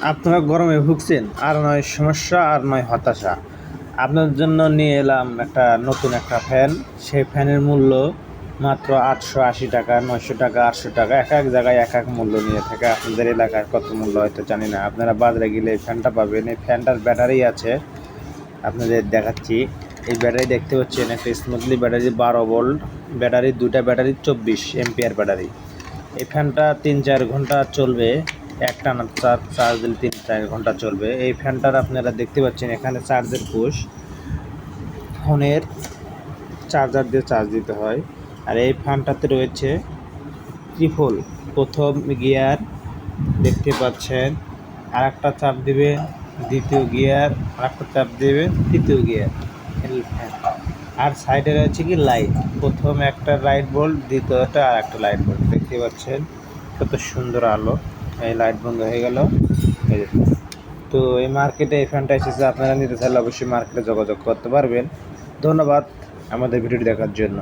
আপনারা গরমে ভুগছেন, আর নয় সমস্যা, আর নয় হতাশা। আপনার জন্য নিয়ে এলাম নতুন একটা ফ্যান। সেই ফ্যানের মূল্য মাত্র 880 টাকা, 900 টাকা, 800 টাকা। এক এক জায়গায় এক এক মূল্য নিয়ে থাকে। আপনাদের এলাকায় কত মূল্য হয়তো জানি না। আপনারা বাজারে গেলে এই ফ্যানটা পাবেন। এই ফ্যানটার ব্যাটারি আছে, আপনাদের দেখাচ্ছি। এই ব্যাটারি দেখতে পাচ্ছেন, একটা স্মুথলি ব্যাটারি 12 ভোল্ট ব্যাটারি, দুটা ব্যাটারি 24 এম্পিয়ার ব্যাটারি। এই ফ্যানটা 3-4 ঘন্টা চলবে, একটানা চার্জ দিলে 3-4 ঘন্টা চলবে। এই ফ্যানটার আপনারা দেখতে পাচ্ছেন এখানে চার্জের পুশ, ফোনের চার্জার দিয়ে চার্জ দিতে হয়। আর এই ফ্যানটাতে রয়েছে ট্রিপল, প্রথম গিয়ার দেখতে পাচ্ছেন, আর একটা চাপ দিবে দ্বিতীয় গিয়ার, আর একটা চাপ দিবে তৃতীয় গিয়ার। আর সাইডে রয়েছে কি লাইট, প্রথম একটা লাইট বোল্ট, দ্বিতীয়টা আর একটা লাইট বোল্ট দেখতে পাচ্ছেন। কত সুন্দর আলো। এই লাইট বন্ধ হয়ে গেল। তো এই মার্কেটে এই ফ্যানটা এসেছে, আপনারা নিতে চাইলে অবশ্যই মার্কেটে যোগাযোগ করতে পারবেন। ধন্যবাদ আমাদের ভিডিওটি দেখার জন্য।